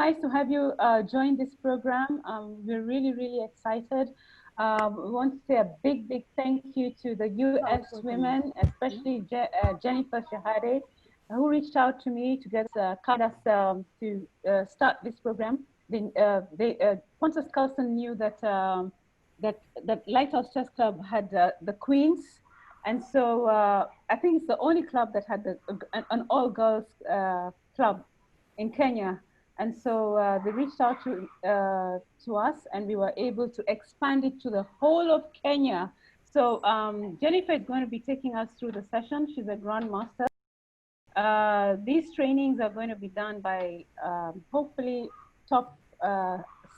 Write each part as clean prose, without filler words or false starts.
nice to have you join this program. We're really, really excited. We want to say a big, big thank you to the U.S. women, especially Jennifer Shahade, who reached out to me to get us to start this program. Pontus Carlson knew that that Lighthouse Chess Club had the queens, and so I think it's the only club that had an all-girls club in Kenya. And so they reached out to us, and we were able to expand it to the whole of Kenya. So Jennifer is going to be taking us through the session. She's a grandmaster. These trainings are going to be done by hopefully top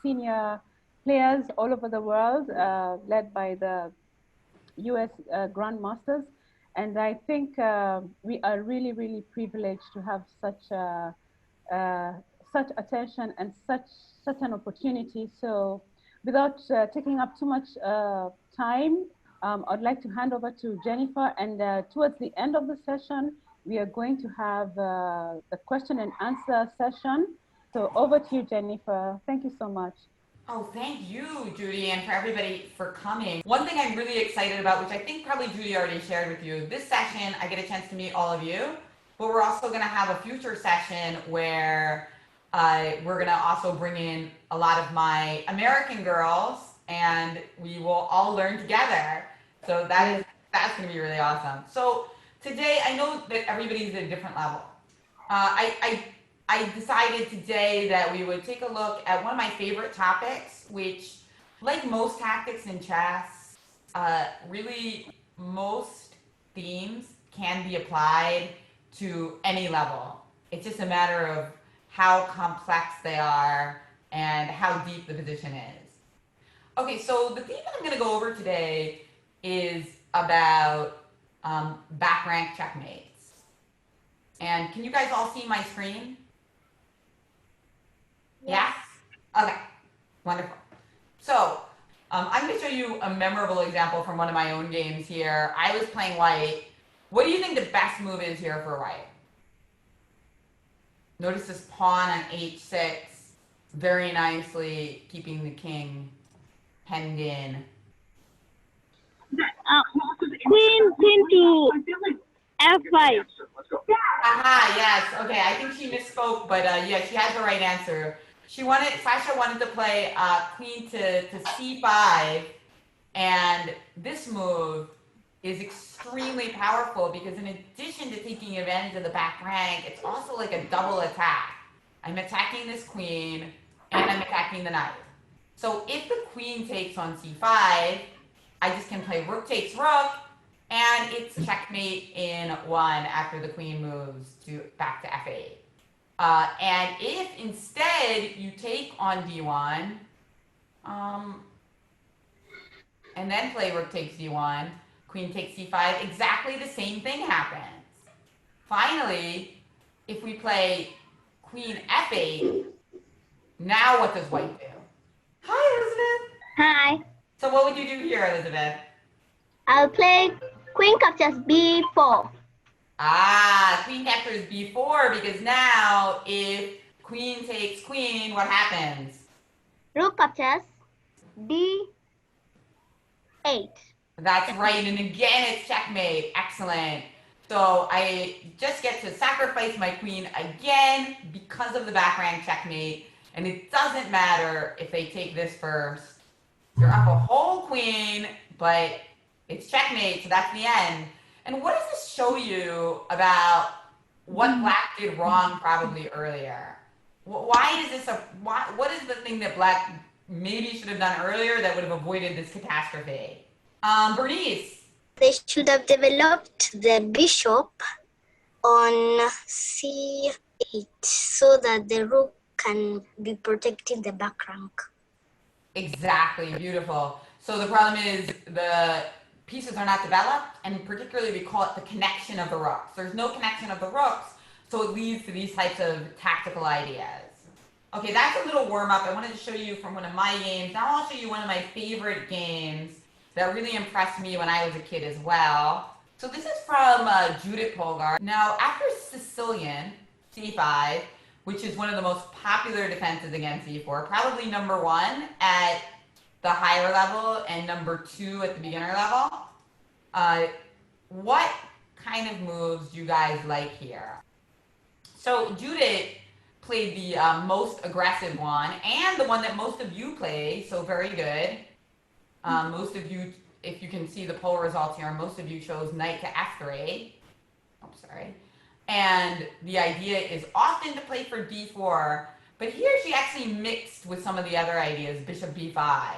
senior players all over the world, led by the US grandmasters. And I think we are really, really privileged to have such attention and such an opportunity. So without taking up too much time, I'd like to hand over to Jennifer, and towards the end of the session, we are going to have the question and answer session. So over to you, Jennifer. Thank you so much. Oh, thank you, Judy, and for everybody for coming. One thing I'm really excited about, which I think probably Judy already shared with you, this session, I get a chance to meet all of you, but we're also going to have a future session where we're going to also bring in a lot of my American girls, and we will all learn together. So that's going to be really awesome. So today, I know that everybody's at a different level. I decided today that we would take a look at one of my favorite topics, which, like most tactics in chess, really most themes can be applied to any level. It's just a matter of how complex they are and how deep the position is. Okay, so the theme that I'm going to go over today is about back rank checkmates. And can you guys all see my screen? Yes? Okay, wonderful. So I'm going to show you a memorable example from one of my own games here. I was playing white. What do you think the best move is here for white? Notice this pawn on h6, very nicely keeping the king penned in. Queen to f5. Aha, yes. Okay, I think she misspoke, but yeah, she has the right answer. Sasha wanted to play queen to c5, and this move is extremely powerful because in addition to taking advantage of the back rank, it's also like a double attack. I'm attacking this queen, and I'm attacking the knight. So if the queen takes on c5, I just can play rook takes rook, and it's checkmate in 1 after the queen moves back to f8. And if instead you take on d1, and then play rook takes d1, queen takes c5, exactly the same thing happens. Finally, if we play queen f8, now what does white do? Hi, Elizabeth. Hi. So what would you do here, Elizabeth? I'll play queen captures b4. Ah, queen captures b4 because now if queen takes queen, what happens? Rook captures d8. That's right, and again it's checkmate. Excellent. So I just get to sacrifice my queen again because of the back rank checkmate, and it doesn't matter if they take this first. You're up a whole queen, but it's checkmate, so that's the end. And what does this show you about what black did wrong probably earlier? Why is this what is the thing that black maybe should have done earlier that would have avoided this catastrophe? Bernice. They should have developed the bishop on c8 so that the rook can be protecting the back rank. Exactly, beautiful. So the problem is the pieces are not developed, and particularly we call it the connection of the rooks. There's no connection of the rooks, so it leads to these types of tactical ideas. Okay, that's a little warm-up. I wanted to show you from one of my games. Now I'll show you one of my favorite games that really impressed me when I was a kid as well. So this is from Judit Polgar. Now, after Sicilian, c5, which is one of the most popular defenses against e4, probably number 1 at the higher level and number 2 at the beginner level. What kind of moves do you guys like here? So Judith played the most aggressive one and the one that most of you play, so very good. Most of you, if you can see the poll results here, most of you chose knight to f3. Oh, sorry. And the idea is often to play for d4, but here she actually mixed with some of the other ideas, bishop b5.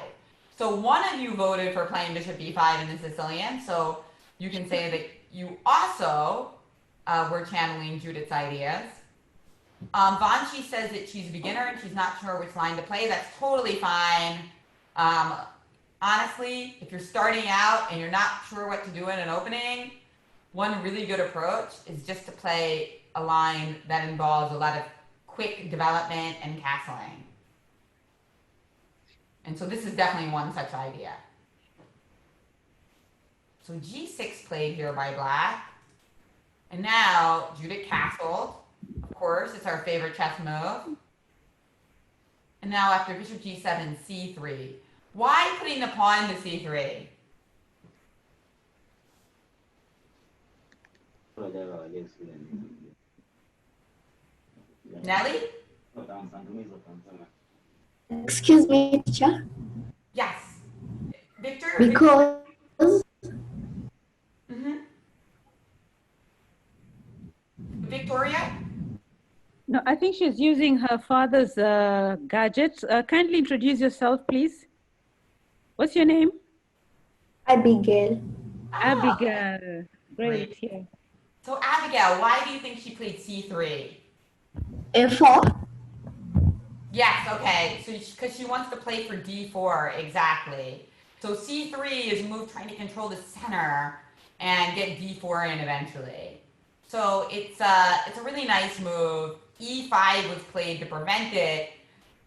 So one of you voted for playing bishop b5 in the Sicilian, so you can say that you also were channeling Judith's ideas. Vanchi says that she's a beginner and she's not sure which line to play. That's totally fine. Honestly, if you're starting out and you're not sure what to do in an opening, one really good approach is just to play a line that involves a lot of quick development and castling. And so this is definitely one such idea. So g6 played here by black. And now Judith castled. Of course, it's our favorite chess move. And now after bishop g7, c3. Why putting the pawn to c3? Nelly? Excuse me, teacher. Yes. Victor? Because Victoria? No, I think she's using her father's gadgets. Kindly introduce yourself, please. What's your name? Abigail. Abigail. Great. Yeah. So Abigail, why do you think she played c3? A4. Yes, okay. So because she wants to play for d4, exactly. So c3 is a move trying to control the center and get d4 in eventually. So it's a really nice move. e5 was played to prevent it,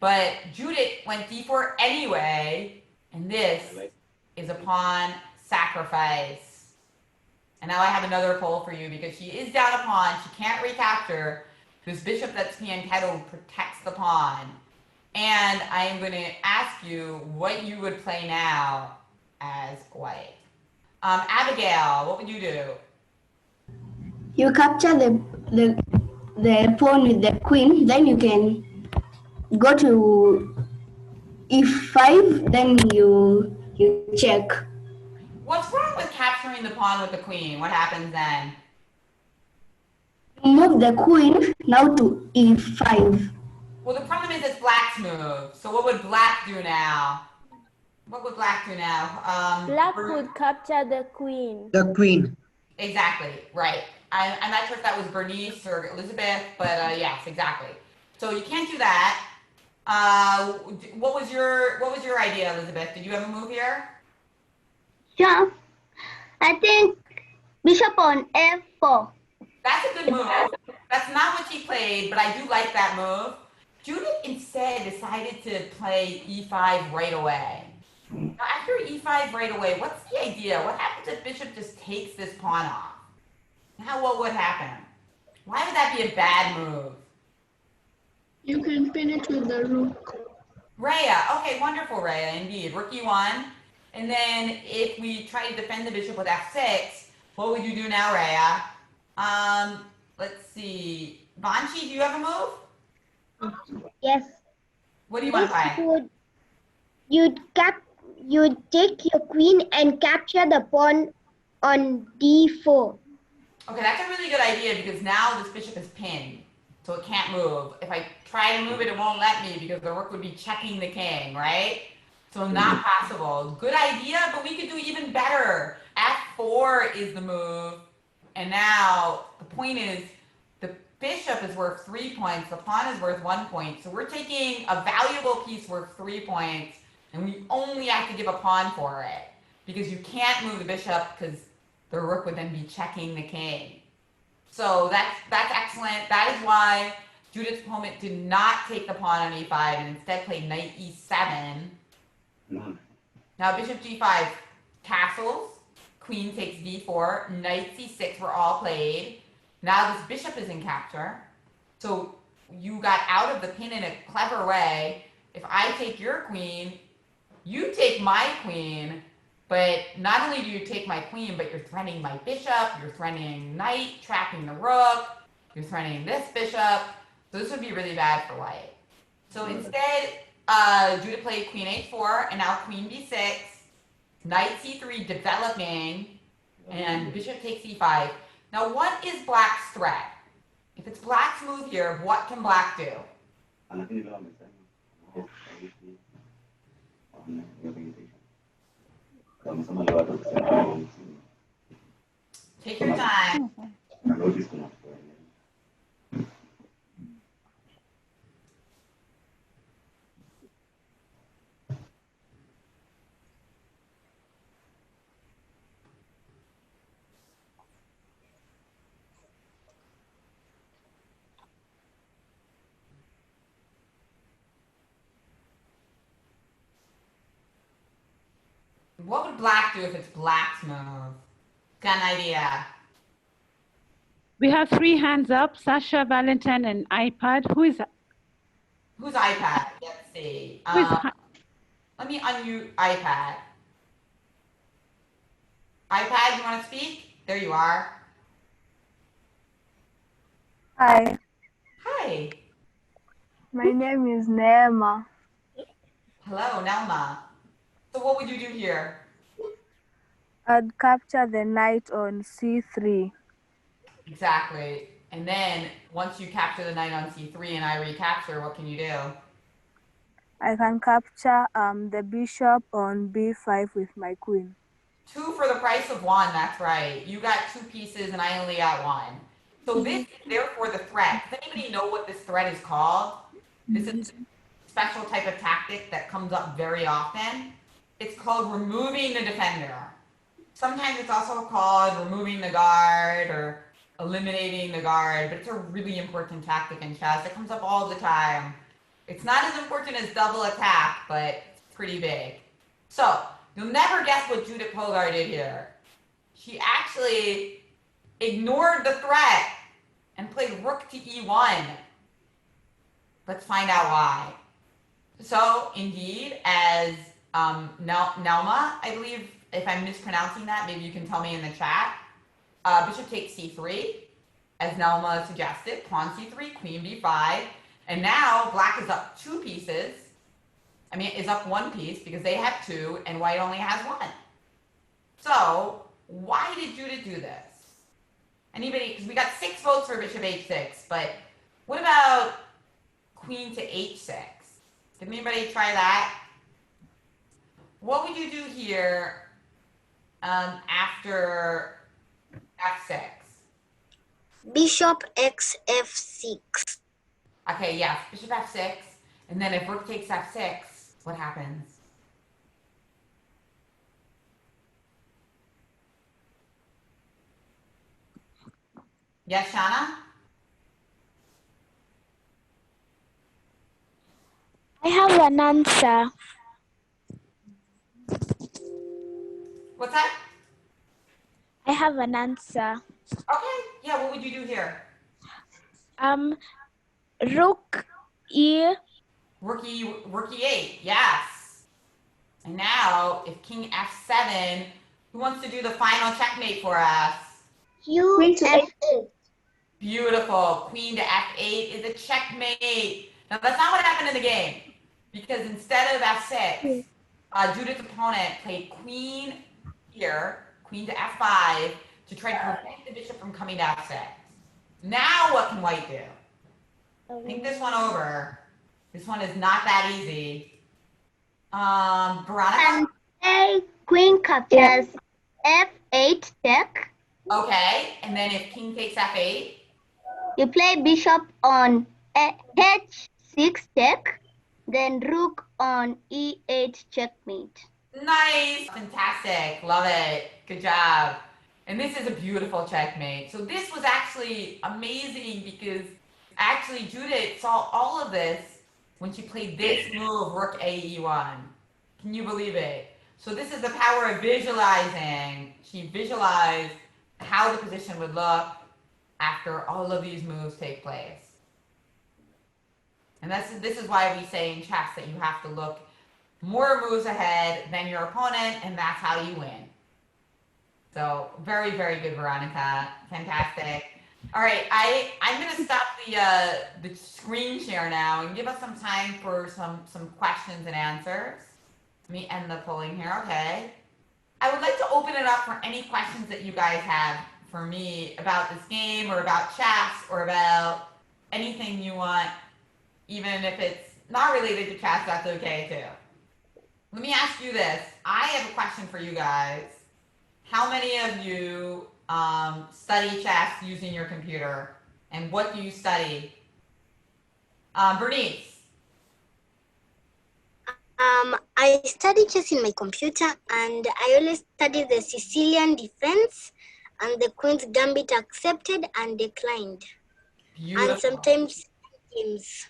but Judith went d4 anyway, and this is a pawn sacrifice. And now I have another poll for you because she is down a pawn. She can't recapture. This bishop that's fianchetto protects the pawn. And I am going to ask you what you would play now as white. Abigail, what would you do? You capture the pawn with the queen, then you can go to e5, then you check. What's wrong with capturing the pawn with the queen? What happens then? Move the queen now to e5. Well, the problem is it's black's move. So what would black do now? What would black do now? Black would capture the queen. The queen. Exactly, right. I'm not sure if that was Bernice or Elizabeth, but yes, exactly. So you can't do that. What was your idea, Elizabeth? Did you have a move here? Sure. I think bishop on f4. That's a good move. That's not what she played, but I do like that move. Judith instead decided to play e5 right away. Now after e5 right away, what's the idea? What happens if bishop just takes this pawn off? Now what would happen? Why would that be a bad move? You can pin it with the rook. Rhea, okay, wonderful, Rhea, indeed. Rook e1. And then if we try to defend the bishop with f6, what would you do now, Rhea? Let's see. Vanchi, do you have a move? Yes. What do you want to play? You'd take your queen and capture the pawn on d4. Okay, that's a really good idea because now this bishop is pinned, so it can't move. If I try to move it, it won't let me because the rook would be checking the king, right? So not possible. Good idea, but we could do even better. f4 is the move, and now the point is the bishop is worth 3 points, the pawn is worth 1 point, so we're taking a valuable piece worth 3 points, and we only have to give a pawn for it because you can't move the bishop because the rook would then be checking the king. So that's excellent. That is why Judith's opponent did not take the pawn on e5 and instead played knight e7. Now bishop g5 castles, queen takes d4, knight c6 were all played. Now this bishop is in capture. So you got out of the pin in a clever way. If I take your queen, you take my queen, but not only do you take my queen, but you're threatening my bishop, you're threatening knight, trapping the rook, you're threatening this bishop. So this would be really bad for white. So instead, Judith played queen h4, and now queen b6, knight c3 developing, and bishop takes e5. Now what is black's threat? If it's black's move here, what can black do? Take your time. What would black do if it's black's move? Got an idea? We have 3 hands up, Sasha, Valentine, and iPad. Who's iPad? Let's see. Let me unmute iPad. iPad, you want to speak? There you are. Hi, Hi. my name is Neema. Hello, Nelma. So what would you do here? I'd capture the knight on c3. Exactly. And then once you capture the knight on c3 and I recapture, what can you do? I can capture the bishop on b5 with my queen. 2 for the price of 1, that's right. You got 2 pieces and I only got 1. So this is therefore the threat. Does anybody know what this threat is called? This is a special type of tactic that comes up very often. It's called removing the defender. Sometimes it's also called removing the guard or eliminating the guard, but it's a really important tactic in chess. It comes up all the time. It's not as important as double attack, but it's pretty big. So you'll never guess what Judit Polgar did here. She actually ignored the threat and played rook to e1. Let's find out why. So indeed, as Nelma, I believe, if I'm mispronouncing that, maybe you can tell me in the chat. Bishop takes c3, as Nelma suggested, pawn c3, queen b5, and now black is up 2 pieces. I mean, is up 1 piece because they have 2 and white only has 1. So why did Judith do this? Anybody? Because we got 6 votes for bishop h6, but what about queen to h6? Did anybody try that? What would you do here after f6? Bishop x f6. Okay, yes, bishop f6. And then if rook takes f6, what happens? Yes, Shana? I have an answer. What's that? I have an answer. Okay, yeah, what would you do here? Rook E. Rook e8, yes. And now, if king f7, who wants to do the final checkmate for us? Queen to f8. Beautiful. Queen to f8 is a checkmate. Now, that's not what happened in the game. Because instead of f6, Judith's opponent played queen here, queen to f5, to try to prevent the bishop from coming to f6. Now, what can white do? Think this one over. This one is not that easy. Veronica? And say queen captures f8 check. Okay, and then if king takes f8? You play bishop on h6 check, then rook on e8 checkmate. Nice, fantastic, love it, good job. And this is a beautiful checkmate. So this was actually amazing because actually Judith saw all of this when she played this move, rook ae1. Can you believe it? So this is the power of visualizing. She visualized how the position would look after all of these moves take place. And this is why we say in chess that you have to look more moves ahead than your opponent, and that's how you win. So very, very good, Veronica. Fantastic. All right, I'm going to stop the screen share now and give us some time for some questions and answers. Let me end the polling here. Okay. I would like to open it up for any questions that you guys have for me about this game or about chess or about anything you want, even if it's not related to chess, that's okay too. Let me ask you this. I have a question for you guys. How many of you study chess using your computer? And what do you study? Bernice. I study chess in my computer, and I always study the Sicilian defense and the Queen's Gambit accepted and declined. Beautiful. And sometimes games.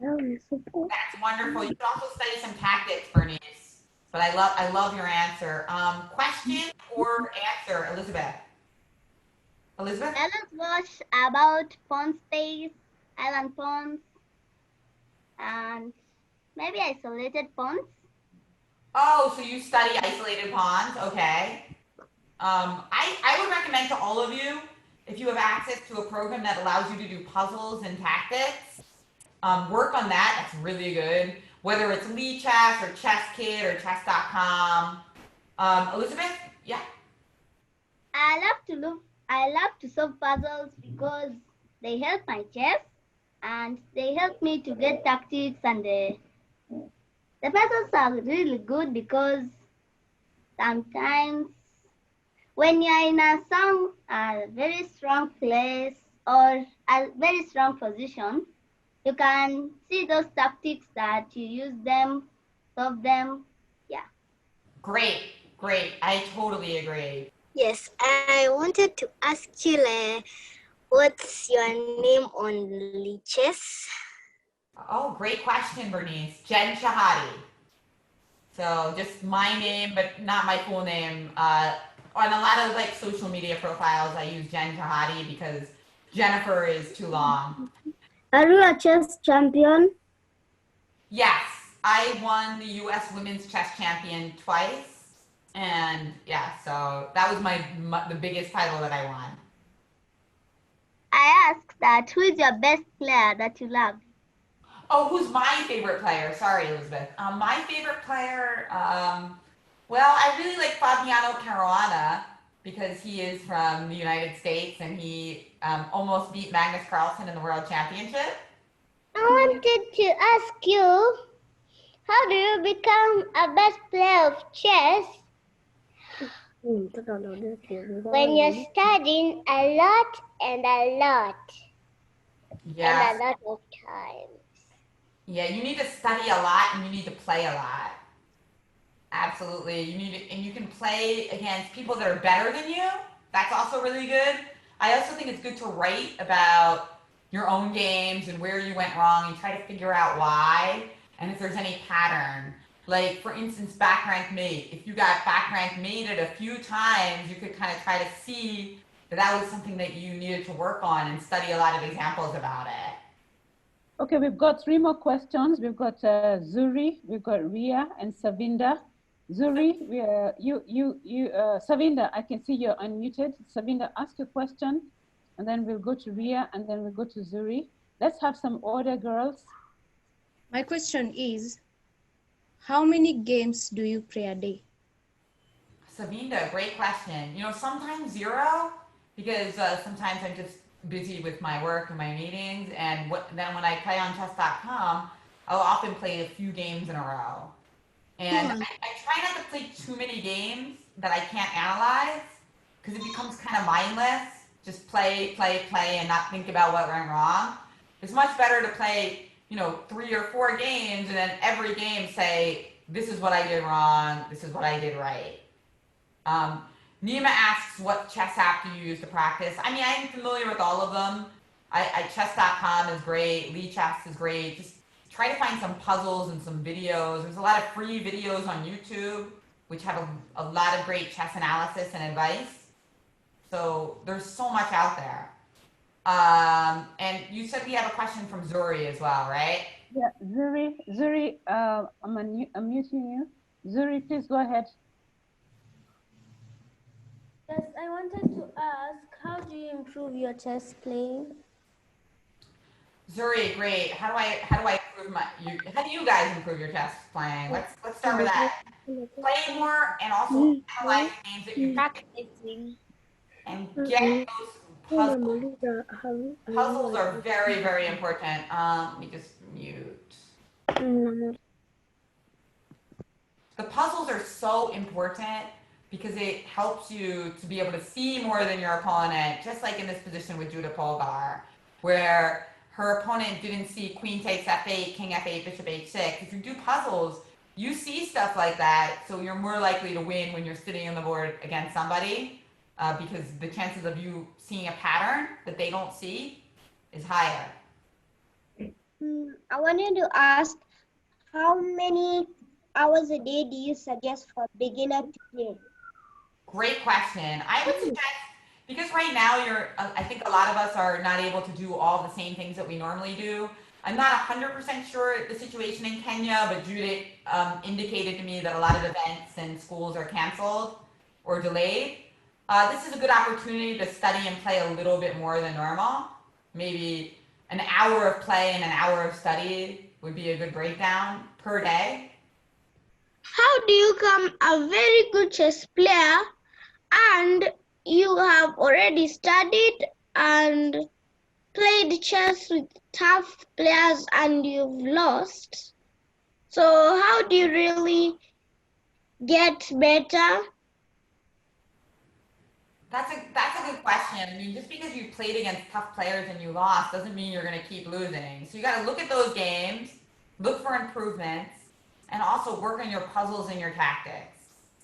That's wonderful. You can also study some tactics, Bernice. But I love your answer. Question or answer, Elizabeth? Elizabeth? Let us watch about pawn space, island pawns, and maybe isolated pawns. Oh, so you study isolated pawns? Okay. I would recommend to all of you, if you have access to a program that allows you to do puzzles and tactics, work on that. That's really good. Whether it's Chess or Chess Kit or chess.com. Elizabeth? Yeah. I love to solve puzzles because they help my chess and they help me to get tactics, and the puzzles are really good because sometimes when you're in a very strong place or a very strong position, you can see those tactics that you use them, solve them. Yeah. Great. I totally agree. Yes, I wanted to ask you, what's your name on chess? Oh, great question, Bernice. Jen Shahade. So just my name, but not my full name. On a lot of social media profiles, I use Jen Shahade because Jennifer is too long. Are you a chess champion? Yes, I won the U.S. Women's Chess Champion twice. And yeah, so that was the biggest title that I won. I asked that who is your best player that you love? Oh, who's my favorite player? Sorry, Elizabeth. My favorite player, well, I really like Fabiano Caruana because he is from the United States and he almost beat Magnus Carlsen in the World Championship. I wanted to ask you, how do you become a best player of chess when you're studying a lot and a lot? Yeah. And a lot of times. Yeah, you need to study a lot and you need to play a lot. Absolutely. And you can play against people that are better than you. That's also really good. I also think it's good to write about your own games and where you went wrong and try to figure out why and if there's any pattern. Like, for instance, back rank mate. If you got back rank mated a few times, you could kind of try to see that was something that you needed to work on and study a lot of examples about it. Okay, we've got 3 more questions. We've got Zuri, we've got Ria, and Savinda. Zuri, Savinda, I can see you're unmuted. Savinda, ask your question, and then we'll go to Ria, and then we'll go to Zuri. Let's have some order, girls. My question is, how many games do you play a day? Savinda, great question. Sometimes 0, because sometimes I'm just busy with my work and my meetings, and then when I play on chess.com, I'll often play a few games in a row. And I try not to play too many games that I can't analyze, because it becomes kind of mindless. Just play, and not think about what went wrong. It's much better to play 3 or 4 games, and then every game say, this is what I did wrong, this is what I did right. Nima asks, what chess app do you use to practice? I mean, I'm familiar with all of them. Chess.com is great, Chess is great. Just try to find some puzzles and some videos. There's a lot of free videos on YouTube, which have a lot of great chess analysis and advice. So there's so much out there. And you said we have a question from Zuri as well, right? Yeah, Zuri, I'm unmuting you. Zuri, please go ahead. Yes, I wanted to ask, how do you improve your chess playing? Zuri, great. How do I improve how do you guys improve your chess playing? Let's start with that. Play more and also analyze the games that you play Practicing. and get those puzzles. Puzzles are very, very important. Let me just mute. The puzzles are so important because it helps you to be able to see more than your opponent, just like in this position with Judit Polgar, where her opponent didn't see queen takes f8, king f8, bishop h6. If you do puzzles, you see stuff like that, so you're more likely to win when you're sitting on the board against somebody, because the chances of you seeing a pattern that they don't see is higher. I wanted to ask, how many hours a day do you suggest for beginner to play? Great question. I would suggest, because right now I think a lot of us are not able to do all the same things that we normally do. I'm not 100% sure the situation in Kenya, but Judith indicated to me that a lot of events and schools are canceled or delayed. This is a good opportunity to study and play a little bit more than normal. Maybe an hour of play and an hour of study would be a good breakdown per day. How do you become a very good chess player and you have already studied and played chess with tough players and you've lost? So how do you really get better? That's a good question. I mean, just because you played against tough players and you lost doesn't mean you're going to keep losing. So you got to look at those games, look for improvements, and also work on your puzzles and your tactics.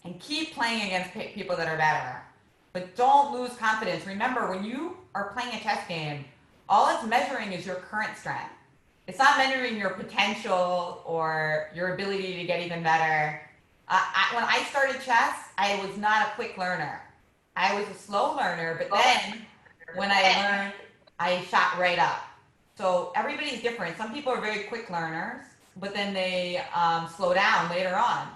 And keep playing against people that are better. But don't lose confidence. Remember, when you are playing a chess game, all it's measuring is your current strength. It's not measuring your potential or your ability to get even better. When I started chess, I was not a quick learner. I was a slow learner, but then when I learned, I shot right up. So everybody's different. Some people are very quick learners, but then they slow down later on.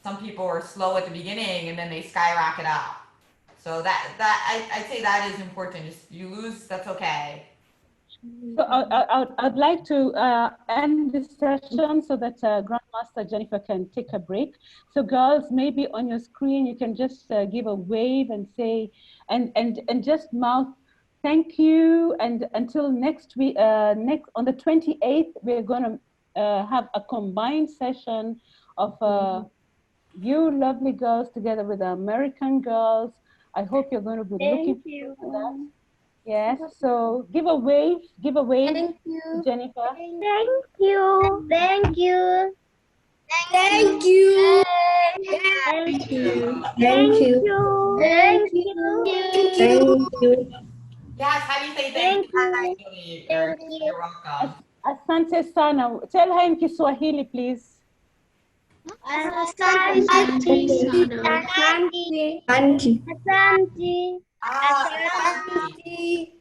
Some people are slow at the beginning and then they skyrocket up. So I'd say that is important. Just you lose, that's okay. So I'd like to end this session so that Grandmaster Jennifer can take a break. So girls, maybe on your screen, you can just give a wave and say, and just mouth, thank you. And until next week, on the 28th, we're going to have a combined session of you lovely girls together with the American girls. I hope you're going to be looking forward to that. Yes, so give a wave, Thank you. Jennifer. Thank you. Thank you. Thank you. Thank you. Thank you. Thank you. Thank you. Yes, how do you say thank you? Thank you. You're welcome. Asante sana. Tell her in Kiswahili, please. Asante. Auntie. Asante. Asante.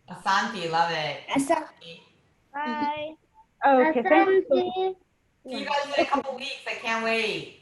Asante, love it. Asante. Bye. Okay, thank you. Asante. See you guys in a couple weeks. I can't wait.